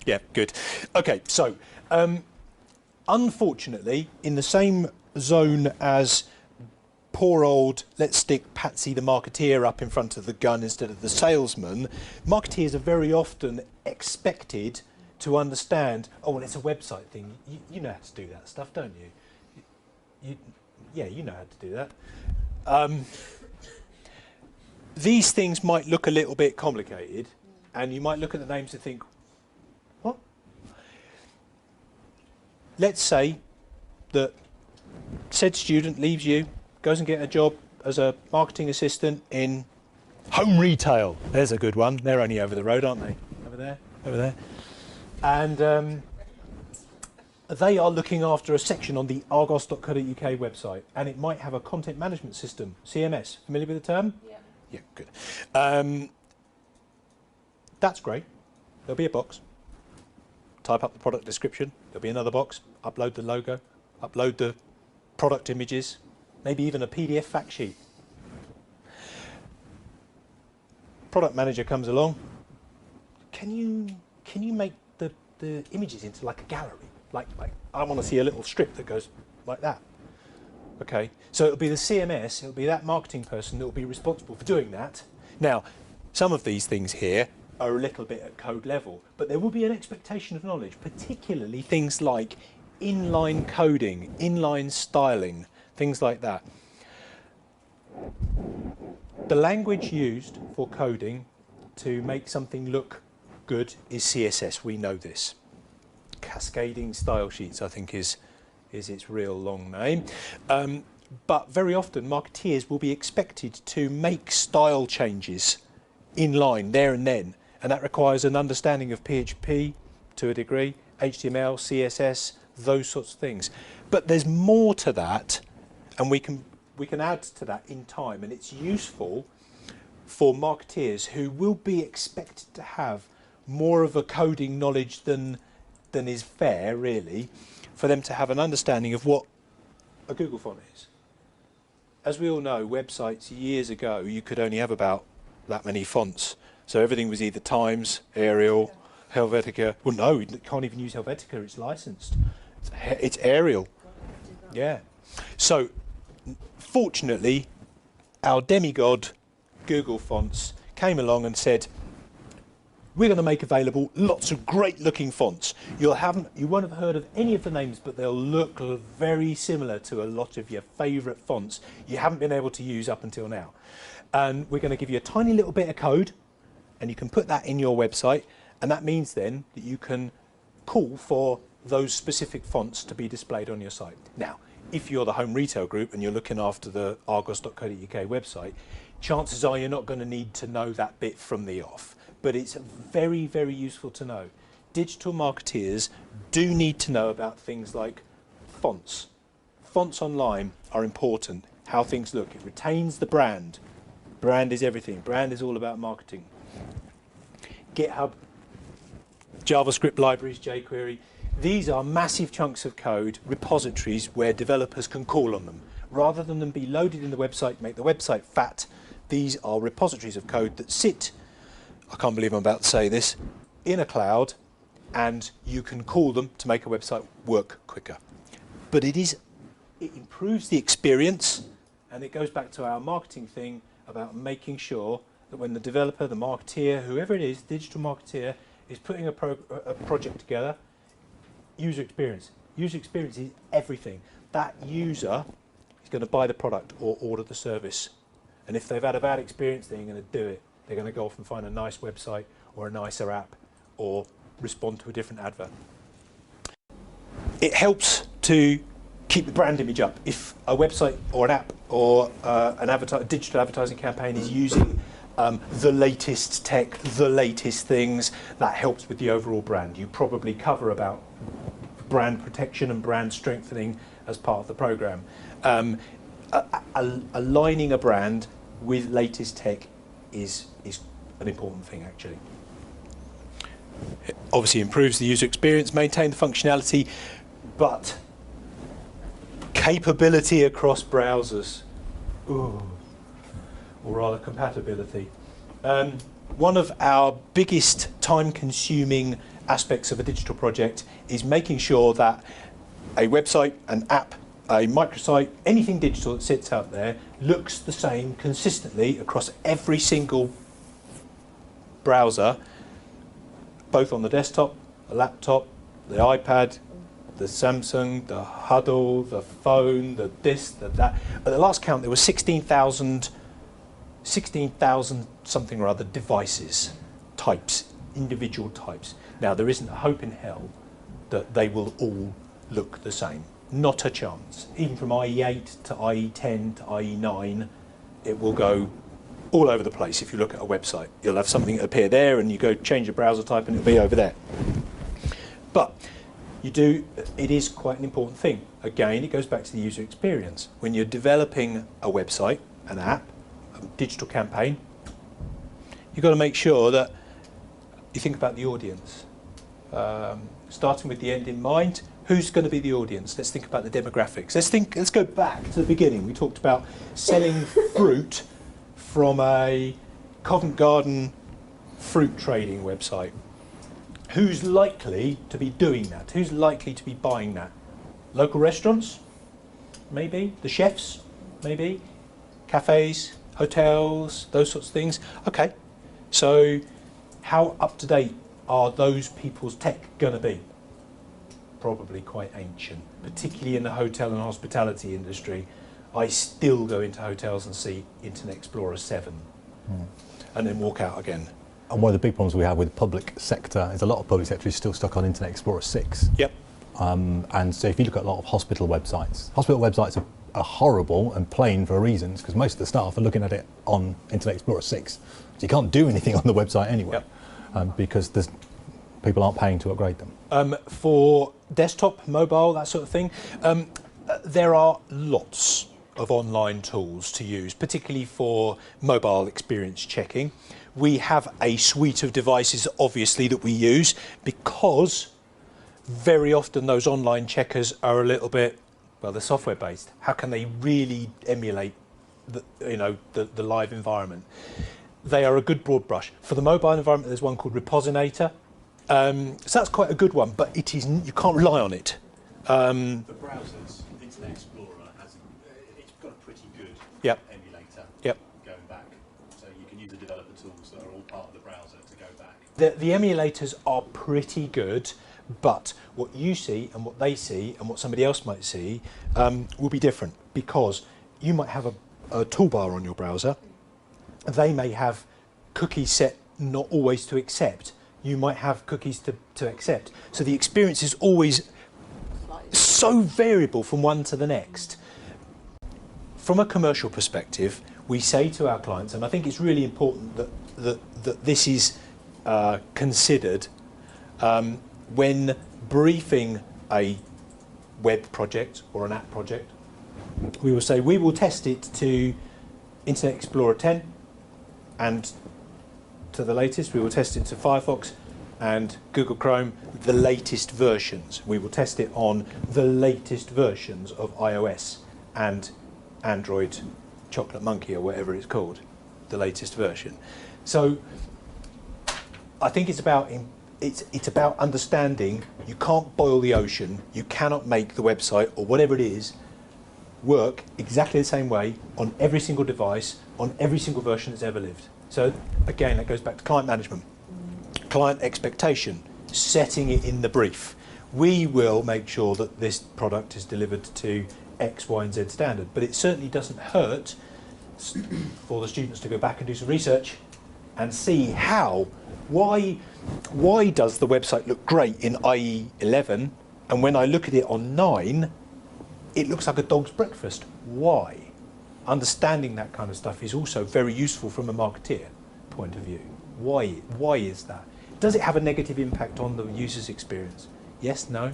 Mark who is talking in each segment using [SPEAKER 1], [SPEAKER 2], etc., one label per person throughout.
[SPEAKER 1] Yeah, good. Okay, so unfortunately, in the same zone as poor old, let's stick Patsy the marketeer up in front of the gun instead of the salesman, marketeers are very often expected to understand, oh, well, it's a website thing. You know how to do that stuff, don't you? Yeah, you know how to do that. These things might look a little bit complicated, and you might look at the names and think, what? Let's say that said student leaves you, goes and get a job as a marketing assistant in home retail. There's a good one. They're only over the road, aren't they? Over there, over there. And they are looking after a section on the argos.co.uk website, and it might have a content management system, CMS. Familiar with the term? Yeah. Yeah, good. That's great. There'll be a box. Type up the product description. There'll be another box. Upload the logo. Upload the product images. Maybe even a PDF fact sheet. Product manager comes along. Can you make the images into like a gallery? Like I want to see a little strip that goes like that. Okay, so it'll be the CMS, it'll be that marketing person that will be responsible for doing that. Now, some of these things here are a little bit at code level, but there will be an expectation of knowledge, particularly things like inline coding, inline styling, things like that. The language used for coding to make something look good is CSS, we know this. Cascading style sheets, I think, is its real long name. But very often marketeers will be expected to make style changes in line there and then, and that requires an understanding of PHP to a degree, HTML, CSS, those sorts of things. But there's more to that, and we can add to that in time, and it's useful for marketeers who will be expected to have more of a coding knowledge than is fair, really, for them to have an understanding of what a Google font is. As we all know, websites years ago, you could only have about that many fonts. So everything was either Times, Arial, Helvetica. Well, no, you can't even use Helvetica, it's licensed. It's Arial. Yeah. So, fortunately, our demigod Google Fonts came along and said, we're going to make available lots of great looking fonts. You won't have heard of any of the names, but they'll look very similar to a lot of your favourite fonts you haven't been able to use up until now. And we're going to give you a tiny little bit of code, and you can put that in your website, and that means then that you can call for those specific fonts to be displayed on your site. Now, if you're the home retail group and you're looking after the argos.co.uk website, chances are you're not going to need to know that bit from the off. But it's very, very useful to know. Digital marketeers do need to know about things like fonts. Fonts online are important, how things look. It retains the brand. Brand is everything. Brand is all about marketing. GitHub, JavaScript libraries, jQuery. These are massive chunks of code, repositories where developers can call on them. Rather than them be loaded in the website, make the website fat, these are repositories of code that sit, I can't believe I'm about to say this, in a cloud, and you can call them to make a website work quicker. But it improves the experience, and it goes back to our marketing thing about making sure that when the developer, the marketeer, whoever it is, digital marketeer, is putting a project together, user experience. User experience is everything. That user is going to buy the product or order the service. And if they've had a bad experience, they're going to do it. They're going to go off and find a nice website or a nicer app or respond to a different advert. It helps to keep the brand image up. If a website or an app or a digital advertising campaign is using the latest tech, the latest things, that helps with the overall brand. You probably cover about brand protection and brand strengthening as part of the program. Aligning a brand with latest tech is an important thing, actually. It obviously improves the user experience, maintain the functionality, but capability across browsers, or rather compatibility. One of our biggest time-consuming aspects of a digital project is making sure that a website, an app, a microsite, anything digital that sits out there looks the same consistently across every single browser, both on the desktop, the laptop, the iPad, the Samsung, the Huddle, the phone, the this, the that. At the last count, there were 16,000 something or other devices, types, individual types. Now, there isn't a hope in hell that they will all look the same. Not a chance. Even from IE8 to IE10 to IE9, it will go all over the place. If you look at a website, you'll have something appear there and you go change your browser type and it'll be over there. But it is quite an important thing. Again, it goes back to the user experience. When you're developing a website, an app, a digital campaign, you've got to make sure that you think about the audience. Starting with the end in mind, who's going to be the audience? Let's think about the demographics. Let's go back to the beginning. We talked about selling fruit from a Covent Garden fruit trading website. Who's likely to be doing that? Who's likely to be buying that? Local restaurants? Maybe. The chefs? Maybe. Cafes, hotels, those sorts of things. Okay, so how up to date are those people's tech going to be? Probably quite ancient, particularly in the hotel and hospitality industry. I still go into hotels and see Internet Explorer 7 and then walk out again.
[SPEAKER 2] And one of the big problems we have with public sector is a lot of public sector is still stuck on Internet Explorer 6.
[SPEAKER 1] Yep.
[SPEAKER 2] And so if you look at a lot of hospital websites are horrible and plain for reasons because most of the staff are looking at it on Internet Explorer 6. So you can't do anything on the website anyway because people aren't paying to upgrade them.
[SPEAKER 1] For desktop, mobile, that sort of thing, there are lots of online tools to use, particularly for mobile experience checking. We have a suite of devices, obviously, that we use because very often those online checkers are a little bit, well, they're software based. How can they really emulate the live environment? They are a good broad brush. For the mobile environment, there's one called Reposinator. So that's quite a good one, but you can't rely on it.
[SPEAKER 3] For browsers, Internet Explorer it's got a pretty good emulator going back. So you can use the developer tools that are all part of the browser to go back.
[SPEAKER 1] The emulators are pretty good, but what you see and what they see and what somebody else might see will be different because you might have a toolbar on your browser. They may have cookies set not always to accept. You might have cookies to accept. So the experience is always so variable from one to the next. From a commercial perspective, we say to our clients, and I think it's really important that this is considered when briefing a web project or an app project. We will say we will test it to Internet Explorer 10 and to the latest. We will test it to Firefox and Google Chrome, the latest versions. We will test it on the latest versions of iOS and Android Chocolate Monkey or whatever it's called, the latest version. So I think it's about understanding you can't boil the ocean. You cannot make the website or whatever it is work exactly the same way on every single device, on every single version that's ever lived. So again, that goes back to client management, client expectation, setting it in the brief. We will make sure that this product is delivered to X, Y, and Z standard, but it certainly doesn't hurt for the students to go back and do some research and see why does the website look great in IE 11 and when I look at it on 9, it looks like a dog's breakfast. Why? Understanding that kind of stuff is also very useful from a marketeer point of view. Why is that? Does it have a negative impact on the user's experience? Yes, no.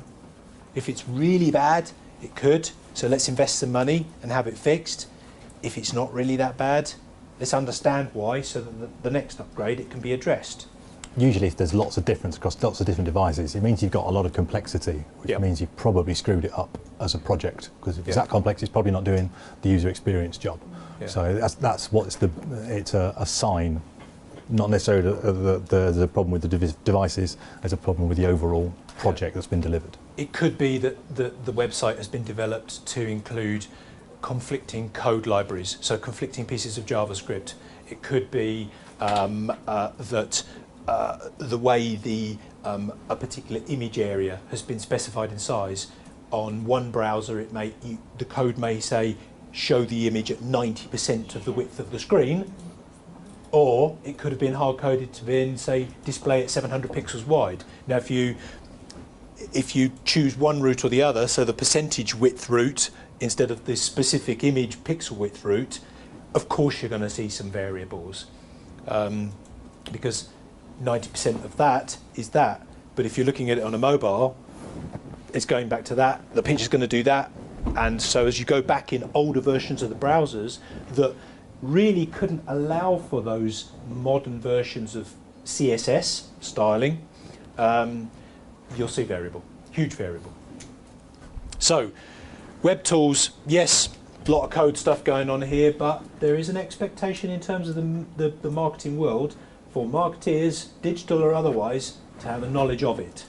[SPEAKER 1] If it's really bad, it could. So let's invest some money and have it fixed. If it's not really that bad, let's understand why so that the next upgrade it can be addressed.
[SPEAKER 2] Usually if there's lots of difference across lots of different devices, it means you've got a lot of complexity, which means you've probably screwed it up as a project, because if it's that complex, it's probably not doing the user experience job. So that's what it's a sign not necessarily there's a problem with the devices, there's a problem with the overall project that's been delivered.
[SPEAKER 1] It could be that the website has been developed to include conflicting code libraries, so conflicting pieces of JavaScript. It could be that the way a particular image area has been specified in size. On one browser, the code may say show the image at 90% of the width of the screen, or it could have been hard coded to then say display at 700 pixels wide. Now, if you choose one route or the other, so the percentage width route instead of this specific image pixel width route, of course you're going to see some variables, because 90% of that is that. But if you're looking at it on a mobile, it's going back to that, the picture's going to do that. And so as you go back in older versions of the browsers that really couldn't allow for those modern versions of CSS styling, you'll see variable, huge variable. So web tools, yes, a lot of code stuff going on here, but there is an expectation in terms of the marketing world for marketeers, digital or otherwise, to have a knowledge of it.